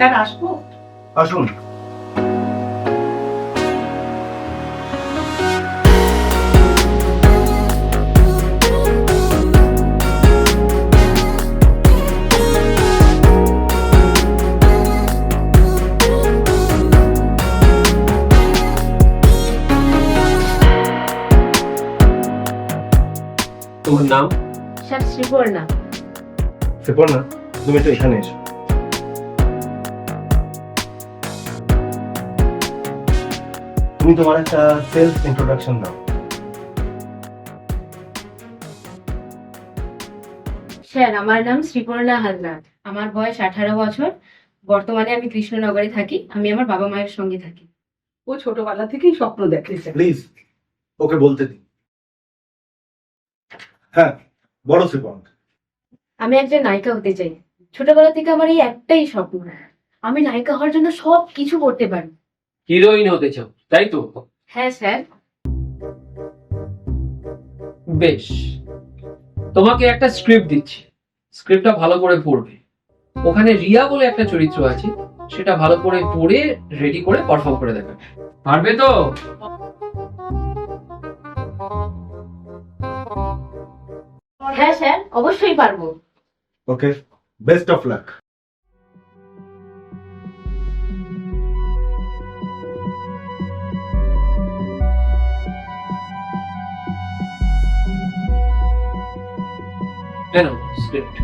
Sir আসবো? আসুন। তোমার নাম? স্যার শ্রীপর্ণা। শ্রীপর্ণা, তুমি একটু এখানে এসো। তুমি তোমার একটা সেলফ ইন্ট্রোডাকশন দাও। স্যার আমার নাম শ্রীপর্ণা হালদার, আমার বয়স 18 বছর। বর্তমানে আমি কৃষ্ণনগরে থাকি। আমি আমার বাবা মায়ের সঙ্গে থাকি। ও ছোটবেলা থেকেই স্বপ্ন দেখে স্যার। প্লিজ ওকে বলতে দিন। হ্যাঁ, বড় শ্রীপর্ণা। আমি একজন নায়িকা হতে চাই। ছোটবেলা থেকে আমার এই একটাই স্বপ্ন, আমি নায়িকা হওয়ার জন্য সব কিছু করতে পারি। হিরোইন হতে চাও, তাই তো? হ্যাঁ স্যার। বেশ, তোমাকে একটা স্ক্রিপ্ট দিচ্ছি। স্ক্রিপ্টটা ভালো করে পড়বে। ওখানে রিয়া বলে একটা চরিত্র আছে, সেটা ভালো করে পড়ে রেডি করে পারফর্ম করে দেবে। পারবে তো? হ্যাঁ স্যার, অবশ্যই পারবো। ওকে, বেস্ট অফ লাক। কেন স্ক্রিপ্ট?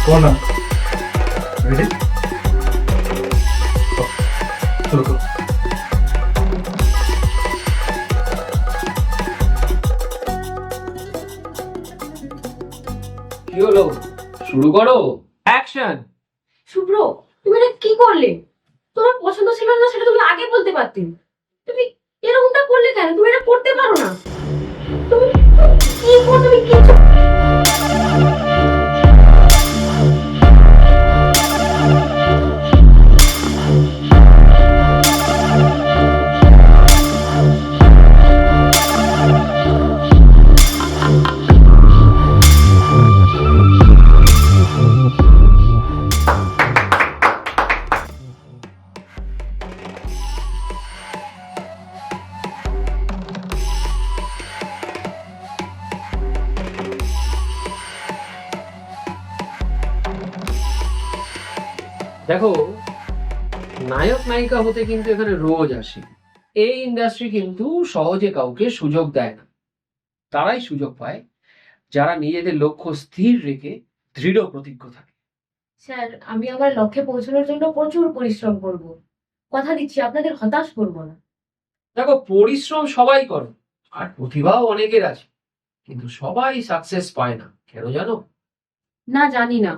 পর্ণা, রেডি? শুরু করো। কি হলো, শুরু করো। অ্যাকশন। শুভ্র, তুমি এটা কি করলে? তোমার পছন্দ ছিল না সেটা তুমি আগে বলতে পারতে। তুমি এরকমটা করলে কেন? তুমি এটা করতে পারো না। তুমি কি করো? তুমি কি দেখো, নায়ক নায়িকা হতে কিন্তু এখানে রোজ আসে। এই ইন্ডাস্ট্রি কিন্তু সহজে কাউকে সুযোগ দেয় না। তারাই সুযোগ পায় যারা নিজেদের লক্ষ্য স্থির রেখে দৃঢ় প্রতিজ্ঞ থাকে। স্যার, আমি আমার লক্ষ্যে পৌঁছানোর জন্য প্রচুর পরিশ্রম করব। কথা দিচ্ছি আপনাদের হতাশ করব না। দেখো, পরিশ্রম সবাই করে, আর প্রতিভাও অনেকের আছে, কিন্তু সবাই সাকসেস পায় না। কেন জানো? না, জানি না,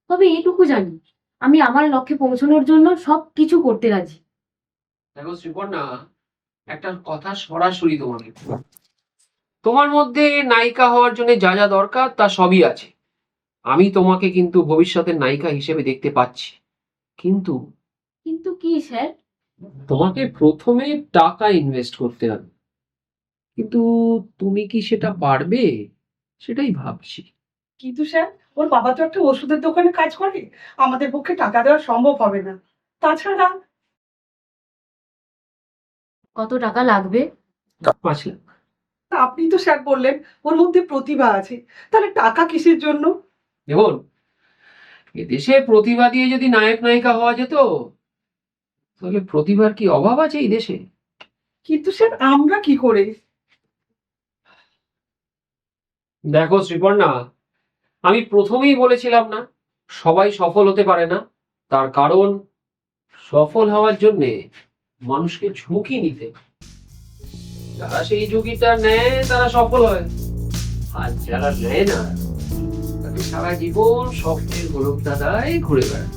তবে এটুকু জানি, আমি আমার লক্ষ্যে পৌঁছানোর জন্য সব কিছু করতে রাজি। দেখো শ্রীপর্ণা, একটা কথা সরাসরি তোমাকে, তোমার মধ্যে নায়িকা হওয়ার জন্য যা যা দরকার তা সবই আছে। আমি তোমাকে কিন্তু ভবিষ্যতের নায়িকা হিসেবে দেখতে পাচ্ছি, কিন্তু কিন্তু কি স্যার? তোমাকে প্রথমে টাকা ইনভেস্ট করতে হবে। কিন্তু তুমি কি সেটা পারবে? সেটাই ভাবছি। কিন্তু স্যার, ওর বাবা তো একটা ওষুধের দোকানে কাজ করে, আমাদের পক্ষে টাকা দেওয়া সম্ভব হবে না। তাছাড়া কত টাকা লাগবে? 5 লাখ। আপনি তো স্যার বললেন ওর মধ্যে প্রতিভা আছে, তাহলে টাকা কিসের জন্য? দেখুন, এদেশে প্রতিভা দিয়ে যদি নায়ক নায়িকা হওয়া যেত, তাহলে প্রতিভার কি অভাব আছে এই দেশে? কিন্তু স্যার আমরা কি করে? দেখো শ্রীপর্ণা, আমি প্রথমেই বলেছিলাম না, সবাই সফল হতে পারে না। তার কারণ, সফল হওয়ার জন্য মানুষকে ঝুঁকি নিতে হয়। যারা সেই ঝুঁকিটা নেয় তারা সফল হয়, আর যারা নেয় না তাকে সারা জীবন স্বপ্নের গোলক দাদায় ঘুরে বেড়ায়।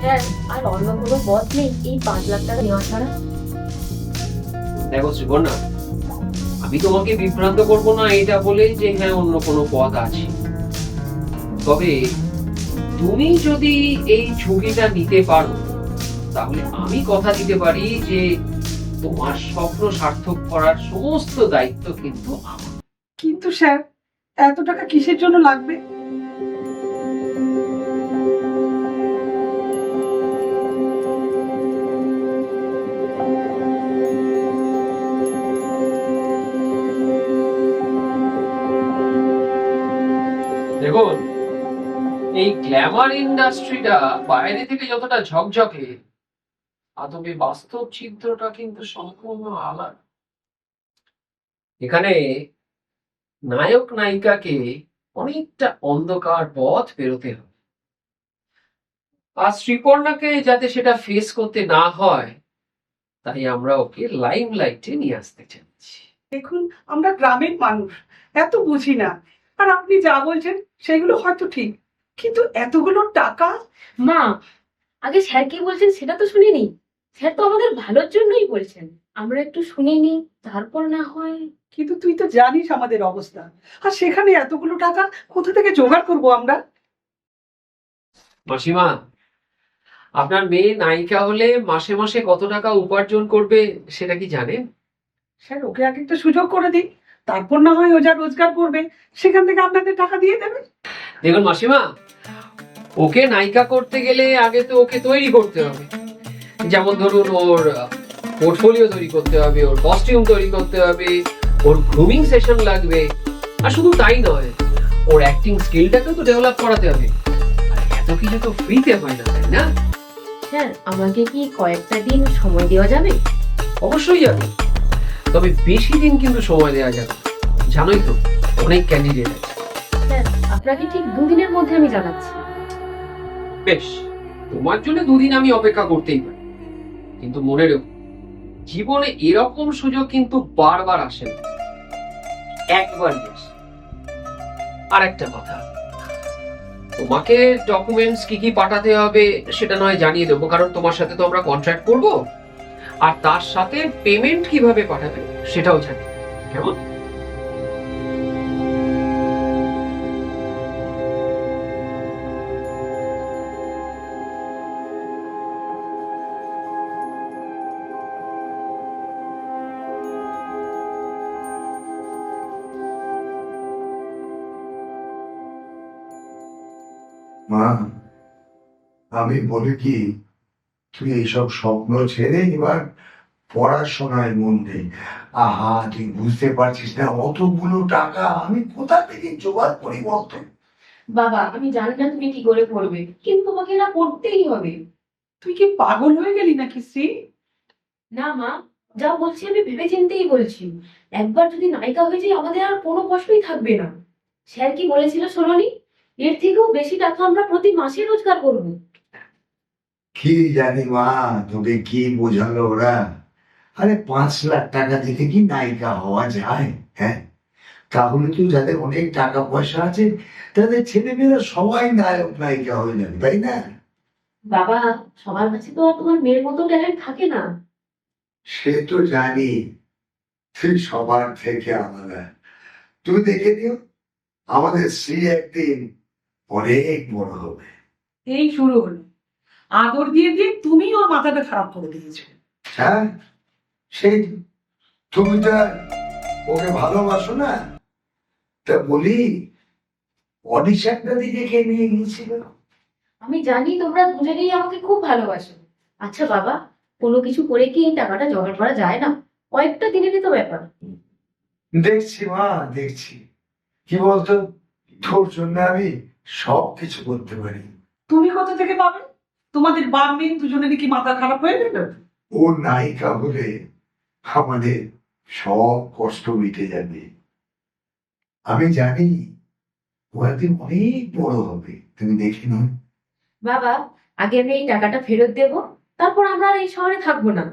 স্যার, আর অন্য কোনো পথ নেই এই 5 লাখ টাকা নেওয়া ছাড়া? দেখো শ্রীপর্ণা, আমি তোমাকে বিভ্রান্ত করব না এটা বলে যে হ্যাঁ অন্য কোনো পথ আছে, তবে তুমি যদি এই ঝুঁকিটা নিতে পারো তাহলে আমি কথা দিতে পারি যে তোমার স্বপ্ন সার্থক করার সমস্ত দায়িত্ব কিন্তু আমার। কিন্তু স্যার, এত টাকা কিসের জন্য লাগবে? দেখুন, এই গ্ল্যামার ইন্ডাস্ট্রিটা বাইরে থেকে যতটা ঝকঝকে, আদবে বাস্তব চিত্রটা কিন্তু সম্পূর্ণ আলাদা। এখানে নায়ক নায়িকাকে অনেকটা অন্ধকার পথ পেরোতে হবে, আর শ্রীপর্ণাকে যাতে সেটা ফেস করতে না হয় তাই আমরা ওকে লাইম লাইটে নিয়ে আসতে চাচ্ছি। দেখুন, আমরা গ্রামের মানুষ, এত বুঝি না। আর আপনি যা বলছেন সেগুলো হয়তো ঠিক, কিন্তু এতগুলো টাকা। মা, আগে স্যার কি বলছেন সেটা তো শুনিনি। স্যার তো আমাদের ভালোর জন্যই বলছেন, আমরা একটু শুনে নিই, তারপর না হয়। কিন্তু তুই তো জানিস আমাদের অবস্থা, আর সেখানে এতগুলো টাকা কোথা থেকে জোগাড় করব আমরা? মাসিমা, আপনার মেয়ে নায়িকা হলে মাসে মাসে কত টাকা উপার্জন করবে সেটা কি জানেন? স্যার, ওকে আগে একটা সুযোগ করে দিই, তারপর না হয় ও যা রোজগার করবে সেখান থেকে আপনাদের টাকা দিয়ে দেবে। দেখুন মাসিমা, ওকে নায়িকা করতে গেলে আগে তো ওকে তৈরি করতে হবে। যেমন ধরুন, ওর পোর্টফোলিও তৈরি করতে হবে, ওর কস্টিউম তৈরি করতে হবে, ওর গ্রুমিং সেশন লাগবে। আর শুধু তাই নয়, ওর অ্যাক্টিং স্কিলটাকেও তো ডেভেলপ করাতে হবে। আর এত কিছু তো ফ্রিতে হয় না, তাই না? স্যার, আমাকে কি কয়েকটা দিন সময় দেওয়া যাবে? অবশ্যই যাবে, তবে বেশি দিন কিন্তু সময় দেওয়া যাবে। জানোই তো অনেক ক্যান্ডিডেট আছে। স্যার, আপনাকে ঠিক 2 দিনের মধ্যে আমি জানাচ্ছি। বেশ, তোমার জন্য 2 দিন আমি অপেক্ষা করতেই পারি, কিন্তু মনে রেখো, জীবনে এরকম সুযোগ কিন্তু বারবার আসে না, একবারই আসে। আর একটা কথা, তোমাকে ডকুমেন্টস কি কি পাঠাতে হবে সেটা নয় জানিয়ে দেবো, কারণ তোমার সাথে তো আমরা কন্ট্রাক্ট করব। আর তার সাথে পেমেন্ট কিভাবে পাঠাবে সেটাও জানি, কেমন? মা, আমি বলি কি, তুই এইসব স্বপ্ন ছেড়ে এবার পড়াশোনায় মন দে। আহা, তুই বুঝতে পারছিস না অতগুলো টাকা আমি কোথা থেকে জোগাড় করি বলতো? বাবা, আমি জানি না তুমি কি করে করবে, কিন্তু তোমাকে না করতেই হবে। তুই কি পাগল হয়ে গেলি নাকি শ্রী? না মা, যা বলছি আমি ভেবেচিন্তেই বলছি। একবার যদি নায়িকা হয়ে যাই আমাদের আর কোনো কষ্টই থাকবে না। স্যার কি বলেছিল শোনোনি? এর থেকেও বেশি টাকা আমরা প্রতি মাসে রোজগার করব। কি জানি মা, তোকে কি বোঝালো ওরা? আরে 5 লাখ টাকা থেকে কি নায়িকা হওয়া যায়? হ্যাঁ, তাহলে তো যাদের অনেক টাকা পয়সা আছে তাদের ছেলেমেয়েরা সবাই নায়ক নায়িকা হয়ে যাবে, তাই না? বাবা, সবার কাছে তো আর তোমার মেয়ের মতো ট্যালেন্ট থাকে না। সে তো জানি, তুই সবার থেকে আলাদা। তুই দেখে নিও, আমাদের শ্রী একদিন অনেক বড় হবে। এই শুরু হলো, আদর দিয়ে দিয়ে তুমি ওর মাথাটা খারাপ করে দিয়েছো। হ্যাঁ, সেই তুমি তো আর ওকে ভালোবাসো না। তা বলি, অডিশনটা দেখে নিয়ে গিয়েছিল। আমি জানি তোমরা দুজনেই আমাকে খুব ভালোবাসো। আচ্ছা বাবা, কোনো কিছু করে কি এই টাকাটা জোগাড় করা যায় না? কয়েকটা দিনেরই তো ব্যাপার। দেখছি মা, দেখছি। কি বলতো, তোর জন্য আমি সব কিছু করতে পারি। তুমি কোথা থেকে পাবে? তোমাদের বাপ মেয়ে দুজনেরই কি মাথা খারাপ হয়ে গেল? ও নায়িকা হলে আমাদের সব কষ্ট মিটে যাবে। আমি জানি ও একদিন অনেক বড় হবে, তুমি দেখে নাও। বাবা, আগে আমি এই টাকাটা ফেরত দেব, তারপর আমরা আর এই শহরে থাকবো না।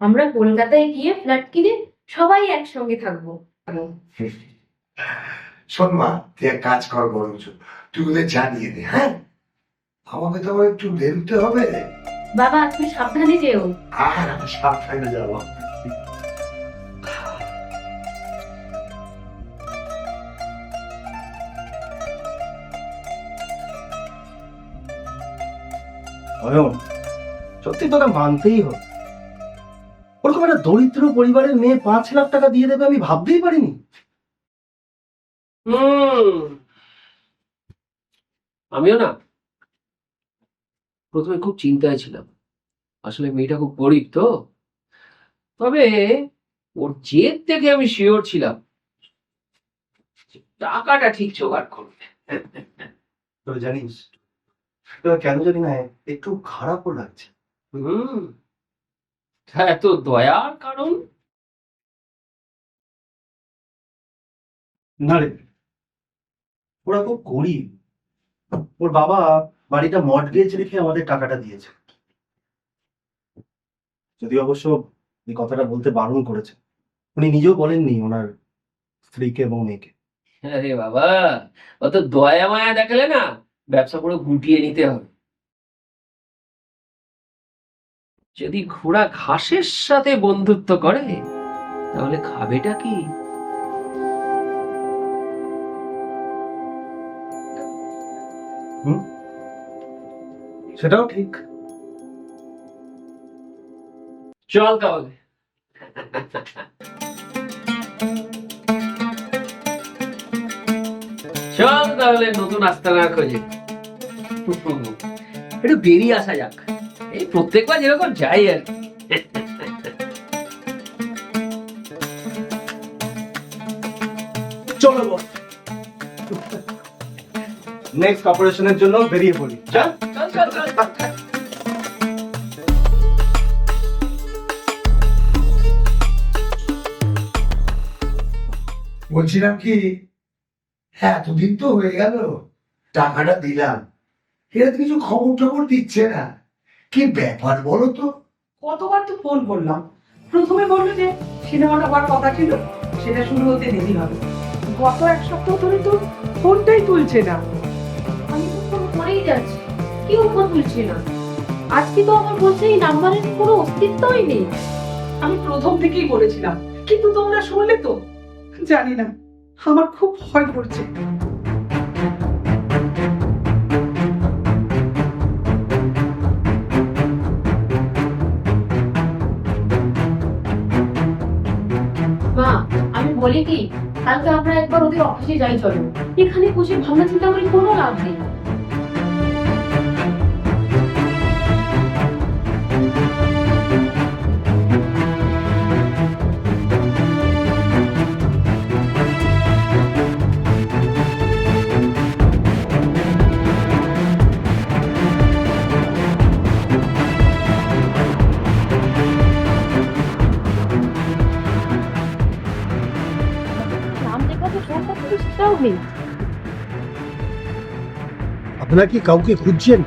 আমরা কলকাতায় গিয়ে ফ্ল্যাট কিনে সবাই একসঙ্গে থাকবো। শোন মা, তুই এক কাজ কর, বরঞ্চ তুই ওদের জানিয়ে দে। হ্যাঁ, আমাকে তো আবার একটু বেরোতে হবে। বাবা, তুমি সাবধানে যেও। আর সাবধানে যাবো। অয়ন, সত্যি তোকে মানতেই হবে, ওরকম একটা দরিদ্র পরিবারের মেয়ে 5 লাখ টাকা দিয়ে দেবে আমি ভাবতেই পারিনি। আমিও না প্রথমে খুব চিন্তায় ছিলাম, আসলে মেয়েটা খুব গরিব তো। তবে ওর জেদ দেখে আমি শিওর ছিলাম যে টাকাটা ঠিক জোগাড় করবে। তোর জানিস, তোর কেন জানি না একটু খারাপও লাগছে। এত দয়ার কারণ? না রে, ওরা খুব গরিব। ওর বাবা বাড়িটা মর্টগেজ রেখে আমাদের টাকাটা দিয়েছে, যদি অবশ্য এই কথাটা বলতে বারণ করেছে। উনি নিজেও বলেননি ওনার স্ত্রীকে এবং মেয়েকে। আরে বাবা, অত দয়া মায়া দেখালে না ব্যবসা পুরো গুটিয়ে নিতে হবে। যদি ঘোড়া ঘাসের সাথে বন্ধুত্ব করে তাহলে খাবেটা কি? সেটাও ঠিক। চল তাহলে। চল তাহলে নতুন আস্তানার খোঁজে একটু বেরিয়ে আসা যাক। এই প্রত্যেকবার যেরকম যাই আর কি। চলো বস, নেক্সট অপারেশনের জন্য বেরিয়ে পড়ি। চল। চল চল চল চল। বলছিলাম কি, এতদিন তো হয়ে গেল, টাকাটা দিলাম, এরা তো কিছু খবর টবর দিচ্ছে না, কি ব্যাপার বলো তো? কতবার তো ফোন করলাম, প্রথমে বললো যে সিনেমাটা হওয়ার কথা ছিল, সেটা শুরু হতে দেরি হবে। গত 1 সপ্তাহ ধরে তো ফোনটাই তুলছে না। আমি তো ফোন করেই যাচ্ছি, কেউ ফোন তুলছে না। আজকে তো আমার বলছে এই নাম্বারের কোনো অস্তিত্বই নেই। আমি প্রথম থেকেই বলেছিলাম, কিন্তু তোমরা শুনলে তো? জানি না, আমার খুব ভয় করছে। মা, আমি বলি কি, কালকে আমরা একবার ওদের অফিসে যাই চলো। এখানে বসে ভাবনা চিন্তা করে কোনো লাভ নেই। নাম লেখাতে ফোনটা তো সেটাও নেই। আপনারা কি কাউকে খুঁজছেন?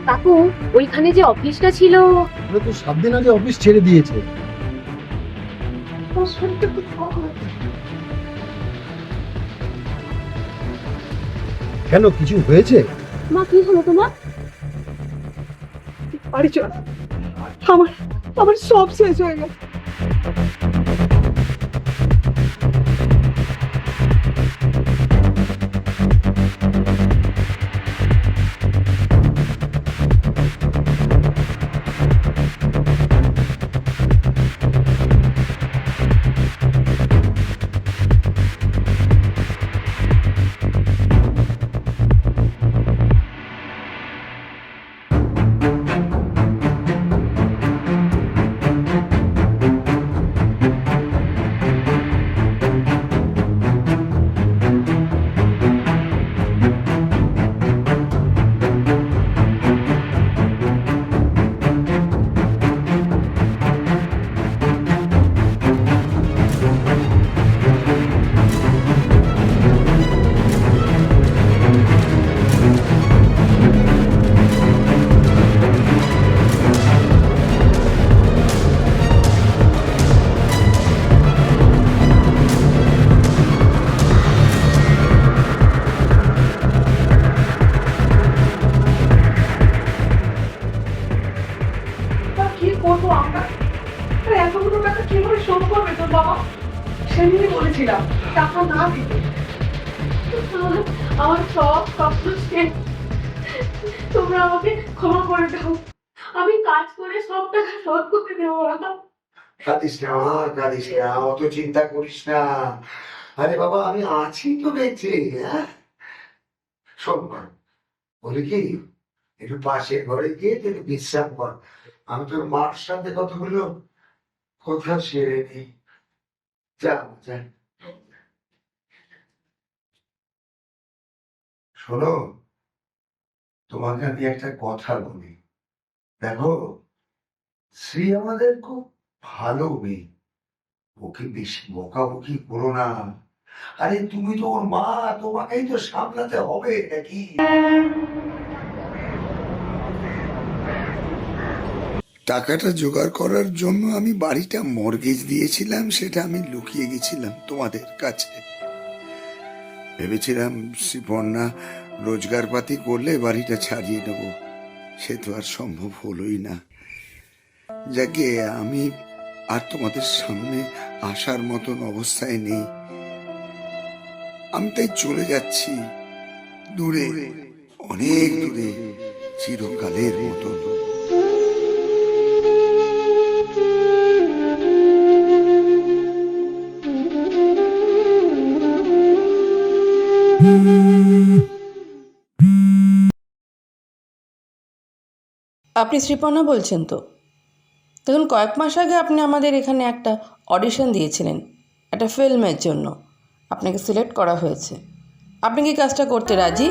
কাকু, ওইখানে যে অফিসটা ছিল, ওরা তো 7 দিন আগে অফিস ছেড়ে দিয়েছে। আমার শরীরটা খুব খারাপ লাগছে। কেন, কিছু হয়েছে? মা কি হলো তোমার? বাড়ি চল, আমার আমার সব শেষ হয়ে গেছে। করবো আমরা? আরে এতগুলো টাকা কি করে শোধ করবে তোর বাবা? সেদিনই বলেছিলাম টাকা না দিতে। আমার সব স্বপ্ন শেষ। তোমরা আমাকে ক্ষমা করে দাও, আমি কাজ করে সব টাকা শোধ করে দেবো। কাঁদিস না মা, কাঁদিস না, অত চিন্তা করিস না। আরে বাবা, আমি আছি তো বেঁচে। হ্যাঁ, শোন মা, বলি কি, একটু পাশের ঘরে গিয়ে তুই একটু বিশ্রাম কর। আমি তোর মার সাথে কতগুলো কথা সেরে নি। যা যা। শোনো, তোমাকে আমি একটা কথা বলি। দেখো, শ্রী আমাদের খুব ভালো মেয়ে, ওকে বেশি বকাবকি করো না। আরে তুমি তো ওর মা, তোমাকেই তো সামলাতে হবে নাকি? টাকাটা জোগাড় করার জন্য আমি বাড়িটা মর্গেজ দিয়েছিলাম, সেটা আমি লুকিয়ে গেছিলাম তোমাদের কাছে। ভেবেছিলাম শ্রীপর্ণা রোজগারপাতি করলে বাড়িটা ছাড়িয়ে নেব, সে তো আর সম্ভব হলোই না। যাকে আমি আর তোমাদের সামনে আসার মতন অবস্থায় নেই। আমি তাই চলে যাচ্ছি দূরে, অনেক দূরে, চিরকালের মতন। আপনি শ্রীপর্ণা বলছেন তো? দেখুন, কয়েক মাস আগে আপনি আমাদের এখানে একটা অডিশন দিয়েছিলেন একটা ফিল্মের জন্য, আপনাকে সিলেক্ট করা হয়েছে। আপনি কি কাজটা করতে রাজি?